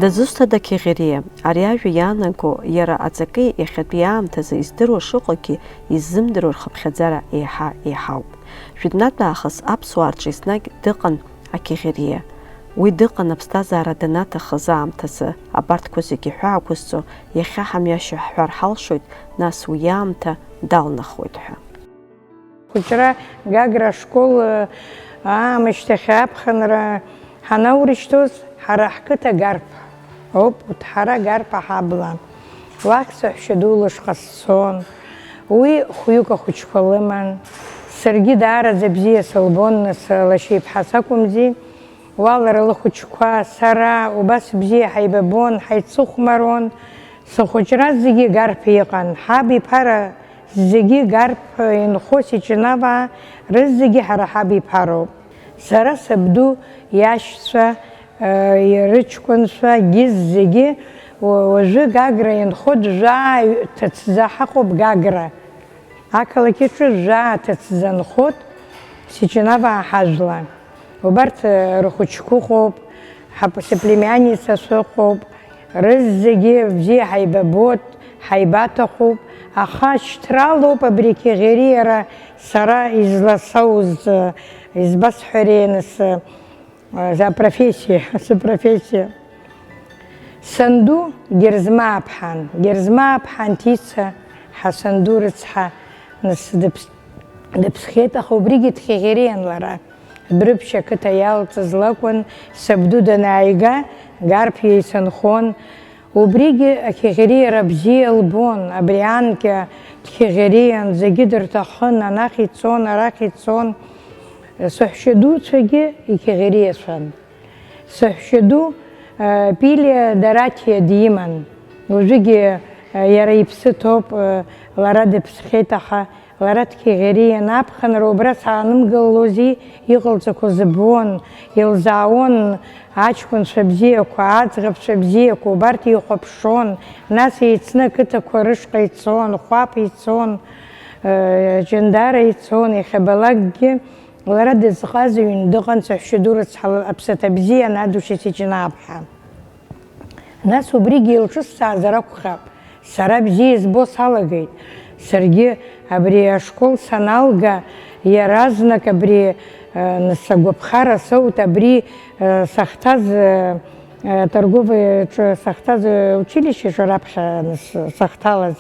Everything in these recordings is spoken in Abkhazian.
Дазусҭада Қьеӷьериа, ари ажәа иаанаго иара аҵаки иахьатәи аамҭазы издыруа шыҟоугьы иззымдыруа рхыԥхьаӡара еиҳауп. Жәытәнатә аахыс аԥсуаа рҿы еснагь дыҟан ақьеӷьериа. Уи дыҟан аԥсҭазаара данаҭахыз аамҭазы, абарҭқәа зегьы ҳәа ақәызҵо, иахьа ҳамҩашьо ҳҳәар ҳалшоит, нас уи аамҭа далнахуеит ҳәа. Хәыҷра Гагра ашкол аамышьҭахь аԥхынра ҳанаурышьҭоз ҳара ҳқыҭа Гарԥ ауп, ҳара Гарԥ аҳабла. Уахь саҳәшьа ду лышҟа сцон, уи хәҩык ахәыҷқәа лыман. Саргьы даараӡа бзиа сылбон, лашьа иԥҳа сакәымзи. Уа лара лыхәыҷқәа, сара убас бзиа ҳаибабон, ҳаицыхәмарон. Схәыҷра зегьы Гарԥ иҟан, ҳаб иԥара зегьы Гарԥ инхо Сичинаваа рызегьы ҳара ҳаб иԥароуп. Сара сабду иашьцәа, рыҷкәынцәа, Гиз зегьы уажәы Гагра инхо жәаа ҭацәӡа ҳаҟоуп Гагра. Ақалақь аҿы жәаа ҭацәӡа нхоит Сичинаваа ҳажәла. Убарҭ рхәыҷқәа ыҟоуп, соплемианица шәыҟоуп, рызегьы бзиа ҳаибабот, ҳаибаҭахуп, аха шьҭралоуп абри Қьеӷьериара сара изласоуз, избасҳәари спрофессиа. Санду Герзмааԥҳан, Герзмааԥҳан Ҭица ҳасанду рыцҳа дыԥсхьеит, аха убригьы дқьеӷьериан лара. Брыԥшь ақыҭа иалҵыз лакәын, сабду данааига Гарԥ иеицынхон. Убригьы ақьеӷьериара бзиа лбон, абри анкьа дқьеӷьериан, зегьы дырҭахын, анахь ицон, арахь ицон. Саҳәшьа дуцәагьы иқьеӷьериацәан. Саҳәшьа ду Пилиа Дараҭиа диман. Уажәыгьы иара иԥсы ҭоуп, лара дыԥсхьеит, аха лара дқьеӷьериан. Аԥхынра убра саанымгылози, иҟалҵақәо збон, илзаауон аҷкәынцәа бзиақәа, аӡӷабцәа бзиақәа, убарҭ ихәаԥшон. Нас еицны ақыҭақәа рышҟа ицон, Хәаԥ ицон, Ҷындара ицон, иахьабалакгьы лара дызҟазаҩын дыҟан саҳәшьа ду рыцҳа аԥсаҭа бзиа Надушьа Сичинааԥҳа. Нас убригьы илҿысҵаазар акәхап, сара бзиа избо салагеит. Саргьы абри ашкол саналга иаразнак абри сагәаԥхара соут, абри сахҭаз торговаиаҿы сахҭаз училищеҿы раԥхьа сахҭалаз.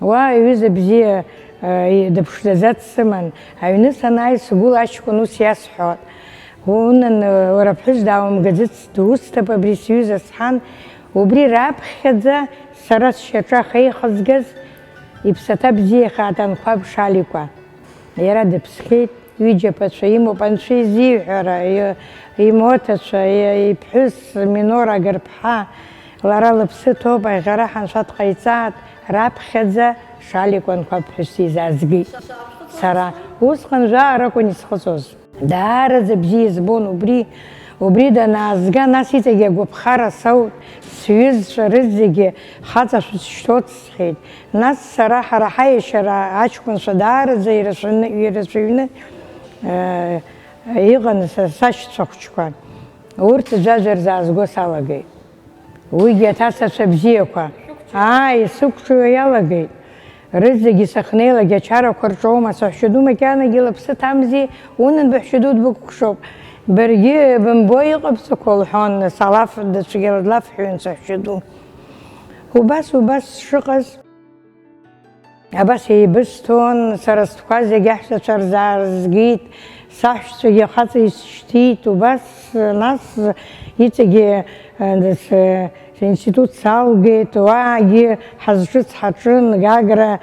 Уа аҩыза бзиа дыԥшӡаӡа дсыман. Аҩны санааи сгәыла аҷкәын ус иасҳәот. Унан уара ԥҳәыс даумгаӡыц, дусҭап абри сҩыза сҳан. Убри раԥхьаӡа сара сшьаҿа ахьеихазгаз иԥсаҭа бзиа Хаҭанқәаб Шаликәа. Иара дыԥсхьеит, ҩыџьаԥацәа имоуп, анцәа изиҳәара, имоҭацәа, иԥҳәыс Минора Гарԥҳа, лара лыԥсы ҭоуп, аӷьара ҳанцәа дҟаиҵаат, раԥхьаӡа Шаликәа Нқәаб ԥҳәыс изаазгеит. Сара усҟан жәаа ракәын исхыҵоз. Даараӡа бзиа избон убри данаазга, нас иҵегьы агәаԥхара соут, сҩызцәа рызегьы хаҵа шәысшьҭоуп сҳәеит. Нас сара ҳара ҳаиашьара аҷкәынцәа даараӡа ирацәаҩны иҟан сашьцәа хәҷқәа. Урҭ ӡәаӡәа рзаазго салагеит. Уигьы аҭацацәа бзиақәа исықәҿыҩуа иалагеит. Рызегьы сахьнеилак ачарақәа рҿоума, саҳәшьа ду макьанагьы лыԥсы ҭамзи, унан баҳәшьа ду дбықәкшоуп. Баргьы бымбо иҟабҵақәо лҳәон, салаф даҽагьы длафҳәон саҳәшьа ду. Убас шыҟаз, абас еибысҭон, сара стәқәа зегьы аҳәсацәа рзаазгеит, саҳәшьцәагьы ахаҵа исшьҭит. Убас нас иҵегьы институт салгеит, уаагьы ҳазҿыц ҳаҿын, Гагра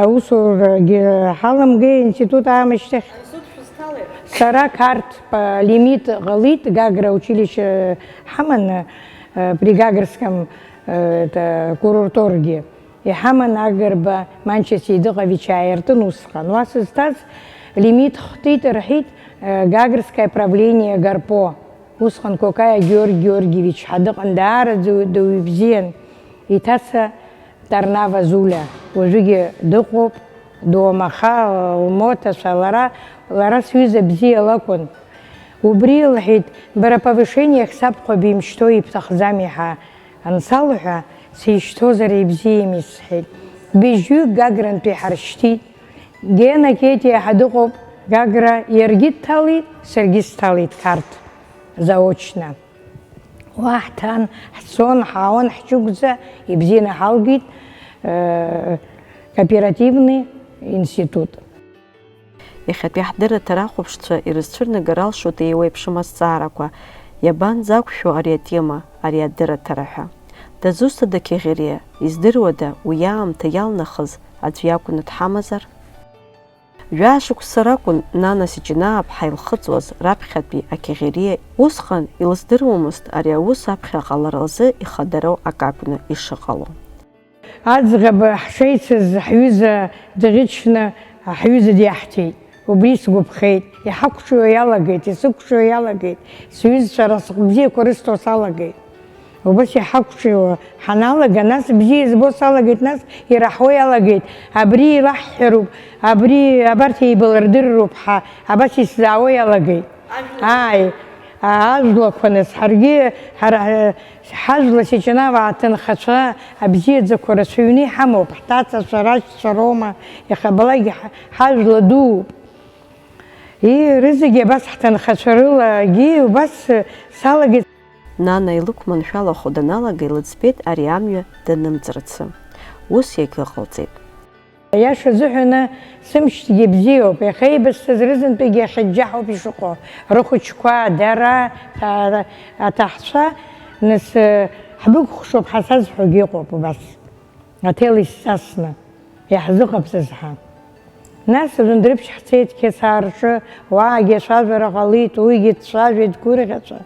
аусурагьы ҳаламгеит институт аамышьҭахь. Сара қарҭ лимит ҟалит, Гагра училище ҳаман, при Гагрском курорторгьы. Иҳаман Агрба Манча Сеидыҟович ааиртын усҟан. Уа сызҭаз лимит хтит рҳәит Гагрское правление Гарпо. Усҟан Кокаиа Георги Георгиевич ҳадыҟан, даараӡа дуаҩ бзиан. Иҭаца Тарнава Зуля уажәыгьы дыҟоуп, дуамаха лмотацәа, лара сҩыза бзиа лакәын. Убри лҳәеит, бара повышениах сабхәа бимшьҭоу ибҭахӡами ҳәа ансалҳәа, сишьҭозар ибзиами сҳәеит. Быжьҩык Гагрантәи ҳаршьҭит. Гена Кетиа ҳәа дыҟоуп, Гагра иаргьы дҭалеит, саргьы сҭалеит қарҭ заочно. Уа ҳҭан, ҳцон, ҳаауан ҳҷыгәӡа, ибзианы ҳалгеит кооперативный институт. Иахьатәи ҳдырраҭар ахәаԥшцәа ирызцәырнагар алшоит еиуеиԥшым азҵаарақәа. Иабанӡақәшәо ари атема, ари адырраҭара ҳәа. Дазусҭада Кьеӷьериа, издыруада уи аамҭа иалнахыз аӡә иакәны дҳамазар? Жәашықәса ракәын Нана Сиҷанаа-ԥҳа илхыҵуаз раԥхьатәи аКьеӷьериа усҟан илыздыруамызт ари аус аԥхьа ҟалара лзы ихадароу акакәны ишыҟало. Аӡӷаб ҳшеицыз ҳҩыза дӷьычны ҳҩыза диаҳҭеит. Убри сгәаԥхеит, иҳақәҿио иалагеит, исықәҿио иалагеит, сҩызцәа расҟ-бзиақәа рысҭо салагеит. Убас иҳақәҿио ҳаналага, нас бзиа избо салагеит, нас ираҳуа иалагеит. Абри илаҳҳәароуп, абарҭ еибалырдырроуп ҳәа, абас исзаауа иалагеит. Ажәлақәа нас ҳаргьы ҳажәла Сиҷанаа аҭынхацәа абзиаӡақәа рацәаҩны иҳамоуп, ҳҭацацәа, раџьцәа роума, иахабалагьы ҳажәла дууп. Рызегьы абас ҳҭынхацәа рылагьы убас салагеит. Нана илықәманшәалахо даналага илыӡбеит ари амҩа данымҵрацы. Ус иагьыҟалҵеит. Иаша азыҳәаны сымшьҭгьы бзиоуп, иахьа еибасҭаз рызынтәигьы иахьыџьаҳоуп ишыҟоу. Рыхәыҷқәа, дара, аҭаҳцәа, нас ҳбыкәхшоуп ҳа сазҳәогьы ыҟоуп убас. Аҭел исҵасны, иаҳзыҟаԥҵаз ҳәа. Нас Зундрыԥшь ҳцеит Қьесаарҿы, уаагьы ацәажәара ҟалеит, уигьы дцәажәеит гәырӷьаҵәа.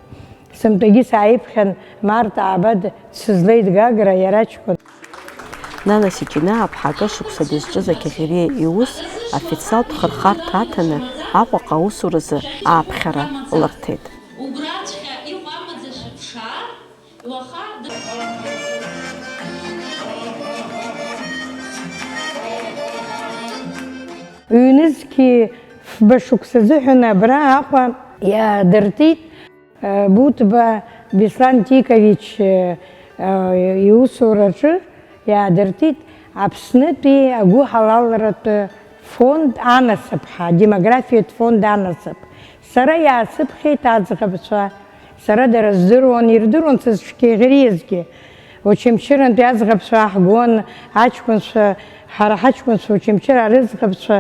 Сымтәагьы сааиԥхьан Марта Аабад дсызлеит Гагра, иара ҷкәын. Нана Сиҷанаа-ԥҳа акыршықәса дызҿыз аКьеӷьериа иус официалтә хырхарҭа аҭаны Аҟәаҟа аусуразы ааԥхьара лырҭеит. Ҩнызқьи фба шықәса азыҳәан абра Аҟәа иаадыртит Бутба Беслан Тикович иусураҿы иаадыртит Аԥснытәи агәыҳалалратә фонд анасыԥ, демографиатә фонд анасыԥ. Сара иаасыԥхьеит аӡӷабцәа, сара дара здыруан, ирдыруан сызҿкьеӷьериазгьы. Очамчырантәи аӡӷабцәа ааҳгон, аҷкәынцәа, ҳара ҳаҷкәынцәа, очамчыра арыӡӷабцәа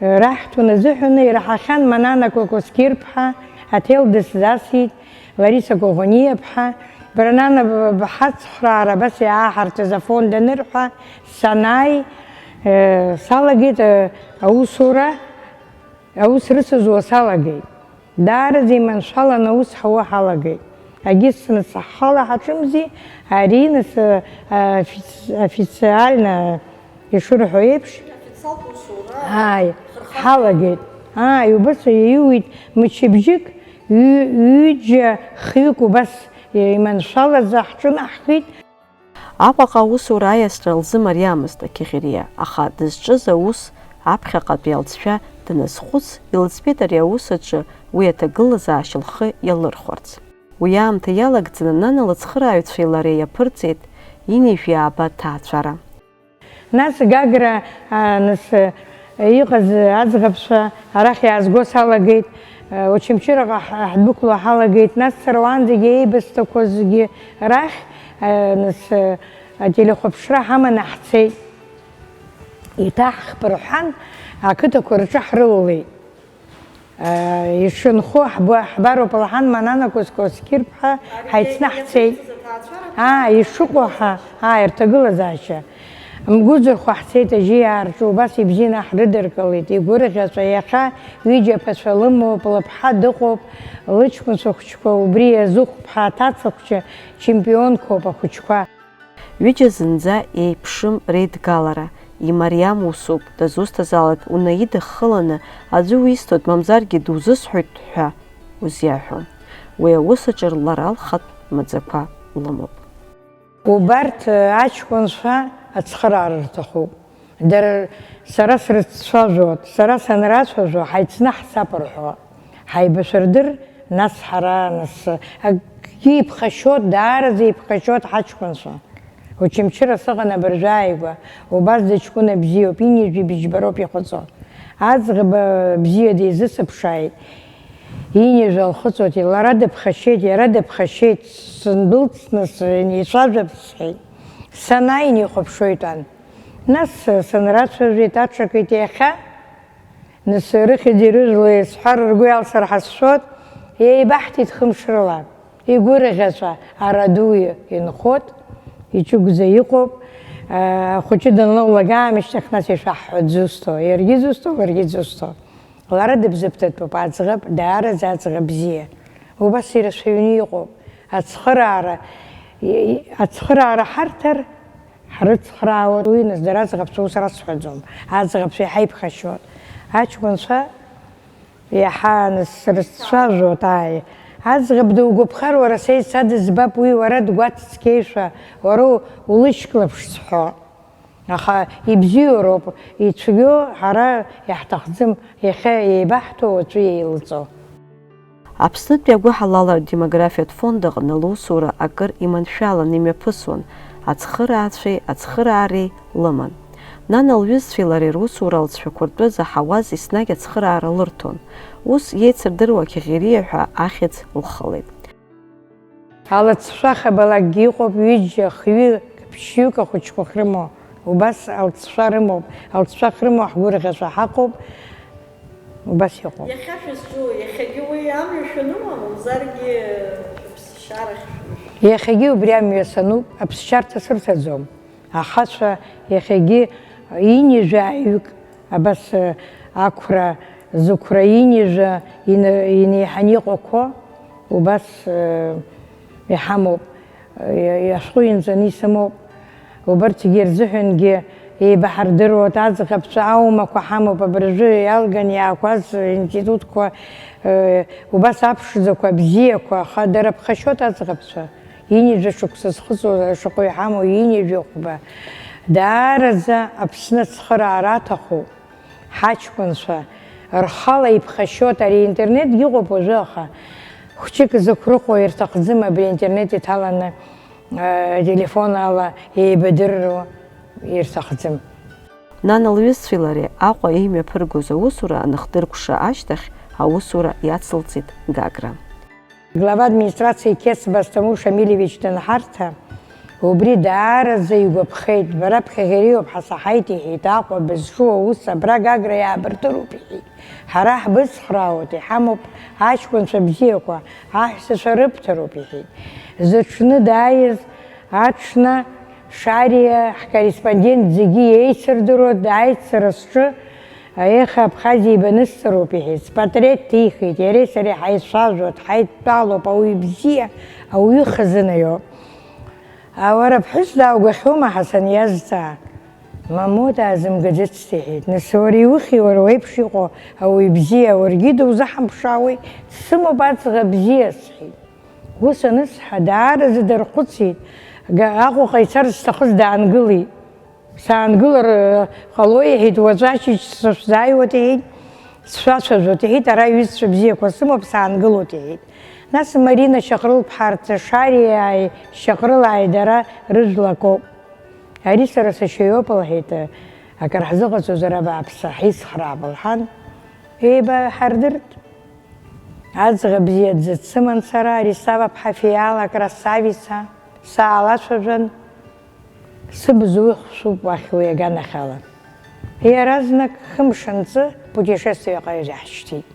раҳҭон азыҳәаны ираҳахьан Манана Кокоскир-ԥҳа, аҭел дысзасит, Лариса Коӷониа-ԥҳа. Бара Нана бҳацхраара абас иааҳарҭаз афонд анырҳәа, санааи салагеит аусура, аус рыцызуа салагеит. Даараӡа иманшәалан аус ҳауа ҳалагеит. Агьысны ҳала ҳаҿымзи, ари нас официально ишырҳәо еиԥш ҳалагеит. Убас иуит мчыбжьык, ҩыџьа хҩык убас иманшәалаӡа ҳҿынаҳхит. Аҟәаҟа аусура аиасра лзымариамызт аКьеӷьериа, аха дызҿыз аус аԥхьаҟатәи алҵшәа даназхәыц, илыӡбеит ари аус аҿы уи аҭагылазаашьа лхы иалырхәарц. Уи аамҭа иалагӡаны Нана лыцхырааҩцәеи лареи иаԥырҵеит инижә ааба ҭаацәара. Нас Гагра иҟаз аӡӷабцәа арахь иаазго салагеит, Очамчыраҟа ҳдәықәло ҳалагеит, нас сара уаанӡагьы еибасҭақәазгьы рахь ателехәаԥшра ҳаманы ҳцеит. Иҭаҳхԥырҳәан, ақыҭақәа рҿы ҳрылалеит. Ишынхо ҳбароуп лҳан Манана Кокоскир-ԥҳа ҳаицны ҳцеит. Ишыҟоу ирҭагылазаашьа. Мгәыӡырхәа ҳцеит ажьиаа рҿы, убас ибзианы ҳрыдыркылеит, игәырӷьаҵәа, иахьа ҩыџьа ԥацәа лымоуп, лыԥҳа дыҟоуп, лыҷкәынцәа хәыҷқәа, убри Азыхә-ԥҳа аҭаца-хәҷы чемпионқәоуп ахәыҷқәа. Ҩыџьа зынӡа еиԥшым реидгалара, имариам усуп, дазусҭазаалак унаидыххыланы аӡәы уисҭоит, мамзаргьы дузысҳәоит ҳәа узиаҳәом. Уи аус аҿы лара лхатә маӡақәа лымоуп. Убарҭ аҷкәынцәа ацхыраара рҭахуп. Дара сара срыццәажәоит, сара санрацәажәо ҳаицны ҳсаԥырҳәо, ҳаибашәырдыр, нас ҳара нас акгьы иԥхашьоит, даараӡа иԥхашьоит ҳаҷкәынцәа. Очамчыра сыҟан абыржәааигәа, убас дыҷкәына бзиоуп, инижә ибыџьбароуп иҟаҵо. Аӡӷаб бзиа дизысыԥшааит, инижә алхыҵуеит, лара дыԥхашьеит, иара дыԥхашьеит, сындәылҵны ицәажәап сҳәеит. Санааи инихәаԥшуеит ан. Нас сынрацәажәеит, аҽакит иахьа, нас рыхьыӡ ирыжәла исҳәар ргәы иалсыр ҳазшәоит, еибаҳҭеит хымшрыла. Игәырӷьаҵәа араду инхоит, иҷыгәӡа иҟоуп, ахәыҷы данлоулак аамышьҭахь нас ишәаҳҳәоит зусҭоу, иаргьы зусҭоу, ларгьы дзусҭоу. Лара дыбзыԥҭатәуп аӡӷаб, даараӡа аӡӷаб бзиа. Убас ирацәаҩны иҟоуп. Ацхыраара ҳарҭар, ҳрыцхраауеит, уи нас дара аӡӷабцәа ус рацҳәаӡом. Аӡӷабцәа иаҳа иԥхашьоит. Аҷкәынцәа иаҳа нас рыцәажәоит, аӡӷаб дугәаԥхар, уара сеидца дызбап, уи уара дгәаҵцқьеишәа, уара улышьклаԥш зҳәо. Аха ибзиоуроуп, ицәгьоу ҳара иаҳҭахӡам, иахьа еибаҳҭо, уаҵәы еилҵо. Аԥснытәи агәыҳалалратә демографиатә фонд аҟны лусура акыр иманшәалан имҩаԥысуан, ацхыраацәеи ацхыраареи лыман. Нана лҩызцәеи лареи русура алҵшәақәа ртәы заҳауаз еснагь ацхыраара лырҭон. Ус иеицырдыруа Қьаӷьариа ҳәа ахьӡ лхылеит. Алҵшәа хабалакгьы иҟоуп, ҩыџьа, хҩы, ԥшьҩык ахәыҷқәа рымоу. Убас алҵшәа рымоуп. Алҵшәа рымоу ҳгәырӷьаҵәа ҳаҟоуп. Убас иҟоуп. Иахьа шәызҿу, иахьагьы уи амҩа шәанума, мамзаргьы шәыԥсшьарахь? Иахьагьы убри амҩа сануп, аԥсшьарҭа сырҭаӡом. Ахацәа иахьагьы инижәааҩык, абас ақәра, зықәра инижәа инеиҳаны иҟақәо, убас иҳамоуп, ашәҟәы инҵәаны исымоуп. Убарҭгьы рзыҳәангьы еибаҳардыруеит, аӡӷабцәа аумақәа ҳамоуп, абыржәы иалган иаақәаз институтқәа, убас аԥшӡақәа, абзиақәа, аха дара ԥхашьоит аӡӷабцәа. Инижәа шықәса зхыҵуа шаҟа иҳамоу инижәа ӷәба. Даараӡа Аԥсны ацхыраара аҭахуп. Ҳаҷкәынцәа рхала иԥхашьоит, ари интернетгьы ыҟоуп уажәы, аха хәҷык зықәрыхуа ирҭахӡам, абри интернет иҭаланы телефон ала еибадырруа ирҭахӡам. Нана лҩызцәеи лареи Аҟәа имҩаԥыргоз аусура аныхдыркәша ашьҭахь аусура иацылҵеит Гагра. Глава администрациа Кецба Стамул Шамилевич данҳарҭа, убри даараӡа игәаԥхеит. Бара Ԥхьаӷьариоуп ҳасаҳаит иҳәеит, Аҟәа бызшу аус абра Гагра иаабыртыруп иҳәеит. Ҳара ҳбыцхраауеит, иҳамоуп аҷкәынцәа бзиақәа, аҳәсацәа рыбҭароуп иҳәеит. Зыҽны дааиз аҽны Шариа ҳкорреспондент зегьы еицырдыруа, дааит сара сҿы, аиха Абхазиа ибанысҵароуп иҳәеит. Спатреҭ ҭихит, иареи сареи ҳаицәажәоит, ҳаидтәалоуп, ауаҩ бзиа, ауаҩы хазынаиоуп. Уара ԥҳәыс дааугәахьоума ҳа саниазҵаа? Мамоу даазымгаӡацт иҳәеит. Нас уара иухьи, уара уеиԥш иҟоу ауаҩ бзиа, уаргьы дузаҳамԥшаауеи, дсымоуп аӡӷаб бзиа сҳәеит. Ус анысҳәа даараӡа дархәыцит. Аҟәаҟа ицар зҭахыз даангылеит. Саангылар ҟало иҳәеит, уаҵәы ашьыжь сышәзааиуеит иҳәеит, сшәацәажәоит иҳәеит, ара аҩызцәа бзиақәа сымоуп, саангылоит иҳәеит. Нас Марина Шьаҟрыл-ԥҳа Шариааи Шьаҟрылааи дара рыжәлакоуп. Ари сара сашьаҩоуп лҳәеит, акыр ҳзыҟаҵозар абааԥсы, ҳицхраап лҳәан, еибаҳардырт. Аӡӷаб бзиа дзыцыман сара, Аристава-ԥҳа Фиала красавица, саалацәажәан, сыбз ухәшәуп уахь уи аганахьала. Иаразнак хымш анҵы путешествиаҟа иаҳшьҭит.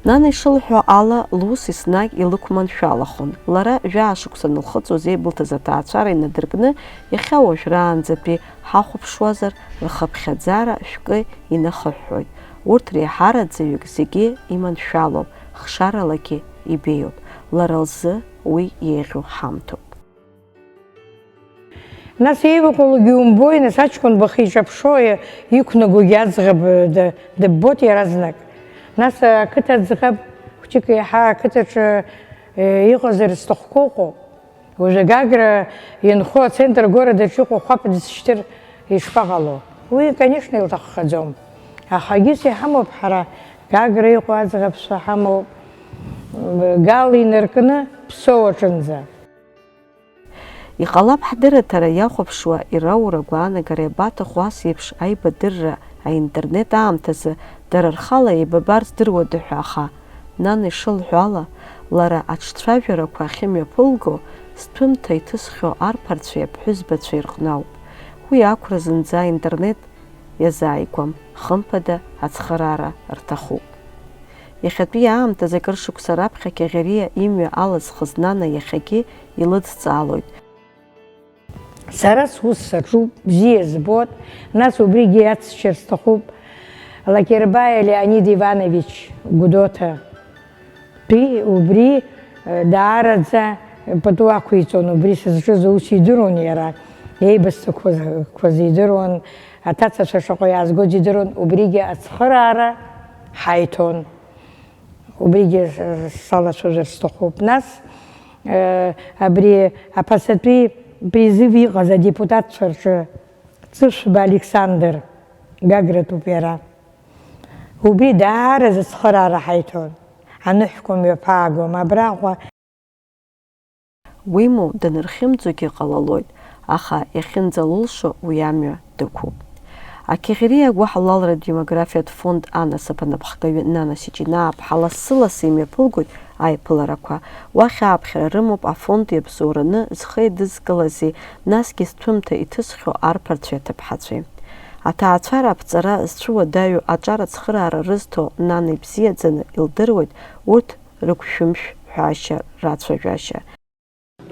Нана ишылҳәо ала лус еснагь илықәманшәалахон. Лара жәаа-шықәса анылхыҵуаз еибылҭаз аҭаацәара инадыркны, иахьа уажәраанӡатәи ҳахәаԥшуазар, рхыԥхьаӡара шәкы иныхыҳәҳәоит. Урҭ реиҳараӡаҩык зегьы иманшәалоуп, хшаралагьы ибеиоуп. Лара лзы уи еиӷьу ҳамҭоуп. Нас еиваҟәалогьы умбои, нас аҷкәын бахиҿаԥшо иқәнагогьы аӡӷаб дыббоит иаразнак. Нас ақыҭа ӡӷаб хәҷык иаҳа ақыҭаҿы иҟазар зҭахқәоу ыҟоуп. Уажәы Гагра ианхо ацентр городаҿ иҟоу хәаԥ дызшьҭыр ишԥаҟало? Уи, конечно, илҭаххаӡом. Аха егьыс иҳамоуп ҳара, Гагра иҟоу аӡӷабцәа ҳамоуп, гал инаркны ԥсоу аҿынӡа. Иҟалап ҳдырраҭара иахәаԥшуа ирауура агәаанагара иабаҭаху ас еиԥш аибадырра аинтернет аамҭазы дара рхала еибабар здыруада ҳәа, аха нана ишылҳәо ала, лара аҽцәажәарақәа ахьымҩаԥылго зҭәымҭа иҭысхьоу арԥарцәеи аԥҳәызбацәеи рҟны ауп. Уи ақәра зынӡа аинтернет иазааигәам, хымԥада ацхыраара рҭахуп. Иахьатәи аамҭазы акыр шықәса раԥхьа Кьаӷьариа имҩа алызхыз нана иахьагьы илыдҵаалоит. Сара сус саҿуп, бзиа збот, нас убригьы иацшьыр сҭахуп Лакербаиа Леонид Иванович Гудоҭа убри даараӡа пату ақәиҵон, убри сызҿыз ус идыруан иара, еибасҭақәаз идыруан, аҭацацәа шаҟа иаазгоз идыруан, убригьы ацхыраара ҳаиҭон. Убригьы салацәажәар сҭахуп. Нас абри аԥасатәи призыв иҟаз адепутатцәа рҿы Ҵышәба Александр Гагратәуп иара. Убри даараӡа ацхыраара ҳаиҭон. Аныҳәқәа мҩаԥаагом, абраҟа Уимоу данырхьымӡогьы ҟалалоит, аха иахьынӡалылшо уи амҩа дықәуп. Акьаӷьариа агәаҳалалратә демографиатә фонд анасыԥ анапхгаҩы Нана Сиҷинаа-ԥҳа лассы-лассы имҩаԥылгоит аиԥыларақәа. Уахь ааԥхьара рымоуп афонд иабзоураны зхы еидызкылази, насгьы зҭәымҭа иҭысхьоу арԥарцәеи аҭыԥҳацәеи. Аҭаацәара аԥҵара зцәуадаҩу аҿар ацхыраара рызҭо Нана ибзиаӡаны илдыруеит урҭ рыгәшәымшә ҳәашьа рацәажәашьа.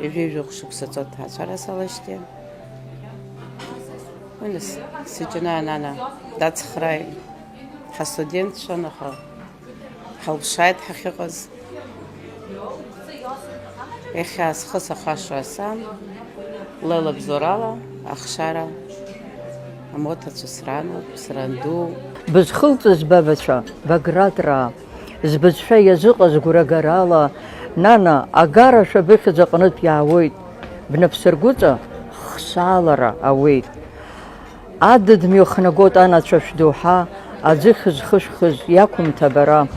Ижәижәохә шықәса ҵо ҭаацәара салашьҭиа. Сиҷинаа Нана дацхрааит, ҳастудентцәан, аха ҳалԥшааит ҳахьыҟаз. Иахьа схы сахашо асам, лылабзорала ахшара амотацәа срануп, сранду. Бызхылҵыз бабацәа, Багратраа, збызшәа иазыҟаз гәрагарала, Нана, агара шәабыхьӡ аҟнытә иаауеит, бнапсыргәыҵа хсаалара ауеит. Адыд мҩахнагоит анацәа шәдоуҳа, аӡыхь зхышәхыз иақәымҭа бара,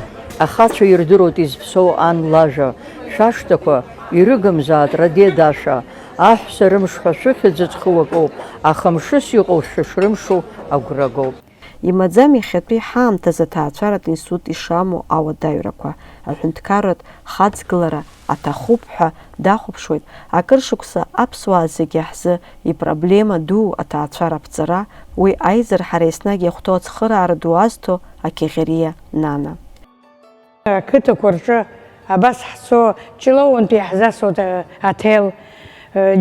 ахацәа ирдыруеит изԥсоу ан лажәа, шәашҭақәа ирыгымзаат радиедашәа, аҳәса рымшҳәа шәыхьӡ ҵхыуакоуп, аха мшыс иҟоу шәышрымшу агәрагоуп. Имаӡам иахьатәи ҳаамҭазы аҭаацәаратә институт ишамоу ауадаҩрақәа, аҳәынҭқарратә хаҵгылара аҭахуп ҳәа дахәаԥшуеит акыр шықәса аԥсуаа зегьы ҳзы ипроблема ду аҭаацәара аԥҵара, уи аизырҳара еснагь иахәҭоу ацхыраара ду азҭо Акьаӷьариа Нана. Ақыҭақәа рҿы абас ҳцо, Ҷлоуантәи иаҳзасуеит аҭел,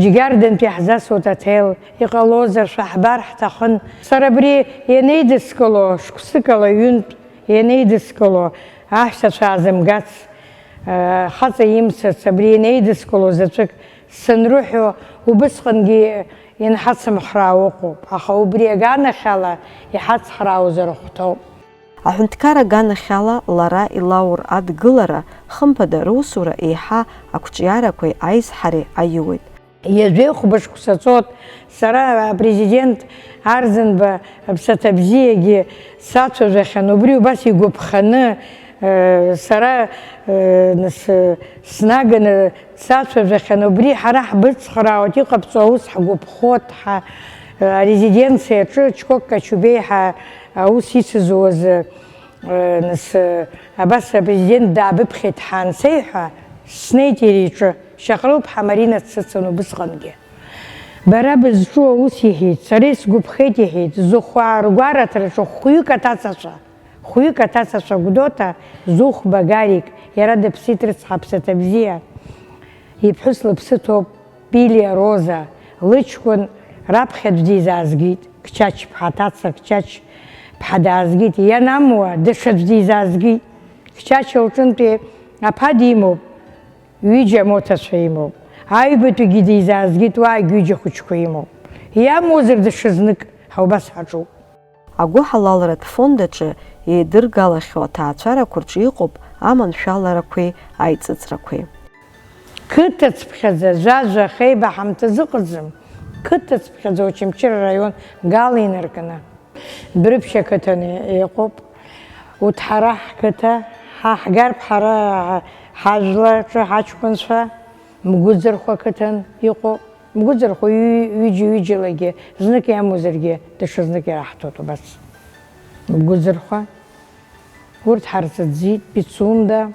Џьгьардантәи иаҳзасуеит аҭел, иҟалозар шәаҳбар ҳҭахын. Сара абри ианеидыскыло, шықәсыкала ҩынтә ианеидыскыло, аҳәсацәа аазымгац, хаҵа имцац, абри ианеидыскыло заҵәык санрыҳәо, убысҟангьы инҳацымхраа ыҟоуп, аха убри аганахьала иҳацхраауазар хәҭоуп. Аҳәынҭқар аганахьала лара илаур адгылара, хымԥада русура еиҳа ақәҿиарақәеи аизҳареи аиуеит. Иажәеихәба шықәса ҵоит, сара апрезидент Арзанба аԥсаҭа бзиагьы сацәажәахьан, убри убас игәаԥханы сара снаганы сацәажәахьан, убри ҳара ҳбыцхраауеит, иҟабҵо аус ҳгәаԥхоит, арезиденциаҿы Ҷкәыт Качубеиҳа аус ицызуаз абас апрезидент даабыԥхьеит ҳаансеиҳәа, снеит иара иҿы, Шьаҟрылԥҳа Марина дсыцын убысҟангьы. Бара бызҿу аус иҳәеит, сара исгәаԥхеит иҳәеит, зыхәаа ргәараҭараҿы хәҩык аҭацацәа Гәдоуҭа, Зухба Гарик, иара дыԥсит рыцҳа аԥсаҭа бзиа, иԥҳәыс лыԥсы ҭоуп Пилиа Роза, лыҷкәын раԥхьаӡә дизаазгеит, Қьчач-ԥҳа, аҭаца Қьчач-ԥҳа даазгеит, ианамуа даҽаӡә дизаазгеит. Қьчач лҿынтәи аԥа димоуп, ҩыџьа моҭацәа имоуп, аҩбатәигьы дизаазгеит, уаагь ҩыџьа хәыҷқәа имоуп. Иамуазар даҽазнык убас ҳаҿуп. Агәыҳалалратә фонд аҿы еидыргалахьоу аҭаацәарақәа рҿы иҟоуп аманшәаларақәеи аиҵыҵрақәеи. Қыҭацԥхьаӡа Жәажәа Хеиба ҳамҭазы ыҟаӡам, қыҭацԥхьаӡа Очамчыра раион гала инаркны. Дәрыԥшь ақыҭан иҟоуп, Уҭҳараҳ қыҭа, Ҳаҳгар ԥҳара ҳажәлаҿы ҳаҷкәынцәа Мгәыӡырхәа ақыҭан иҟоуп. Мгәыӡырхәа ҩыџьа-ҩыџьалагьы знык иамоузаргьы даҽазнык ираҳҭоит убас. Мгәыӡырхәа, урҭ ҳарҵаӡит, Пицунда,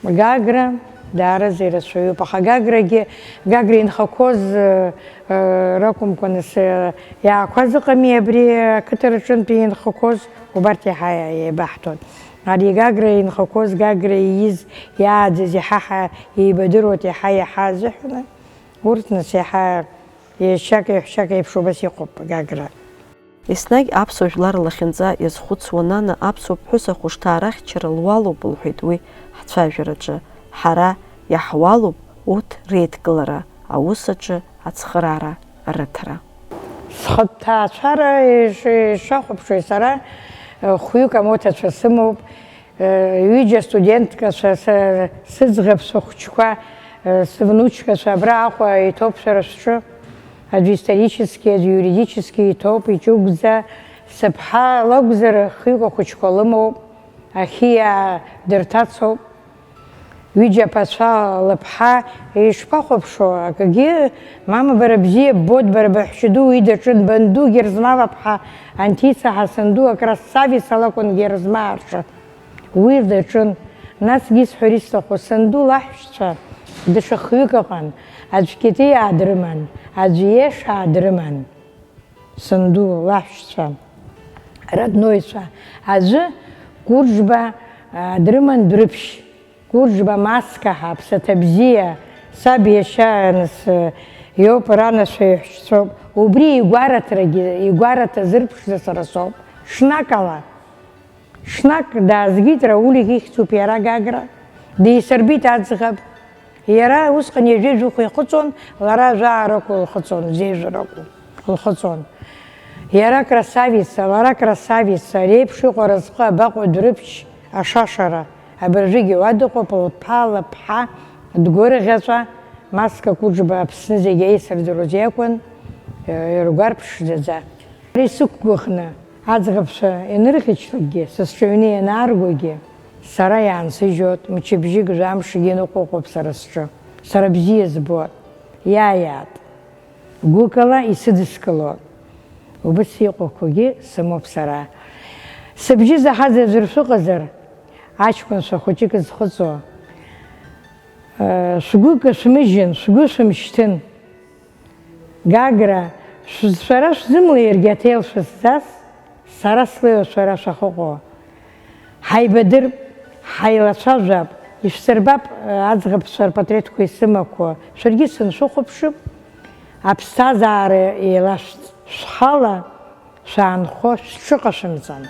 Гагра, даараӡа ирацәаҩуп. Аха Гагра инхақәоз ракәымкәа нас иаақәаз ыҟами абри ақыҭа рҿынтә инхақәоз, убарҭ иаҳа еибаҳҭоит. Ари Гагра инхақәоз, Гагра ииз, иааӡаз иаҳа еибадыруеит, иаҳа азыҳәаны, урҭ нас иаҳа шьака еиԥш убас иҟоуп Гагра. Еснагь аԥсуа жәлар лахьынҵа иазхәыцуа нана аԥсуа ԥҳәыс ахәышҭаа рахьчара луалуп лҳәеит уи ҳцәажәараҿы. Ҳара иаҳуалуп урҭ реидкылара, аус аҿы ацхыраара рыҭара. Схыҭҭаацәара ишахәаԥшуа сара хәҩык амоҭацәа сымоуп, ҩыџьа студенткацәа, сыӡӷабцәа хәыҷқәа, сывнучкацәа абра Аҟәа иҭоуп сара сҿы. Аӡәы исторически, аӡәы юридически иҭоуп, иҷыгәӡа. Сыԥҳа лакәзар хҩык ахәыҷқәа лымоуп, ахьиа дырҭацоуп. Ҩыџьа аԥацәа лыԥҳа ишԥахәаԥшуа, акагьы мама бара бзиа ббоит, бара баҳәшьа ду уи даҿын, банду Герзмава-ԥҳа Анҭица Ҳасанду акрасавица лакәын Герзмаа-рҿы, уи даҿын. Насгьы исҳәар исҭаху, санду лаҳәшьцәа даҽа хҩык ыҟан, аӡә Китиаа дрыман, аӡә Иешаа дрыман, санду лаҳәшьцәа, родноицәа, аӡәы Гәырџьба дрыман Дәрыԥшь, Гәырџьба Маскаҳа, Ԥсаҭа бзиа, саб иашьа иоуп, ранацәа иҳәшьцәоуп. Убри игәараҭа зырԥшӡа сара соуп. Ҽнак даазгеит Раулик ихьӡуп иара Гагра, дисырбит аӡӷаб. Иара усҟан иажәеижәықәа ихыҵуан, лара жәаарақәа лхыҵуан, зеижәрақәа лхыҵуан. Иара красавица, лара красавица, реиԥш иҟоу аразҟы абаҟоу Дәрыԥшь ашашара. Абыржәгьы уа дыҟоуп, лԥа дгәырӷьаҵәа, Маска Гәырџьба Аԥсны зегьы еисырдыруаз иакәын, иргәарԥшӡаӡа. Исықәгәыӷны аӡӷабцәа ианырӷьычлакгьы, сасҿаҩны ианааргогьы, сара иаансыжьот, мчыбжьык жәамшгьы ныҟәыҟәуп сара сҿы. Сара бзиа збот, иааиаат, гәыкала исыдыскылот. Убас иҟақәагьы сымоуп сара. Сыбжьы заҳаз аӡәыр шәыҟазар, аҷкәынцәа хәыҷык зхыҵуа, шәгәы кашәмыжьын, шәгәы шәымшьҭын. Гагра, шәара шәзымлеиргьы аҭел шәызцаз, сара слеиуеит шәара шәахыҟоу. Ҳаибадырп, ҳаилацәажәап, ишәсырбап аӡӷабцәа рпатреҭқәа исымақәо, шәаргьы сыншәыхәаԥшып, аԥсҭазаара еилашәҵ, шәхала шәаанхо шәҽыҟашәымҵан.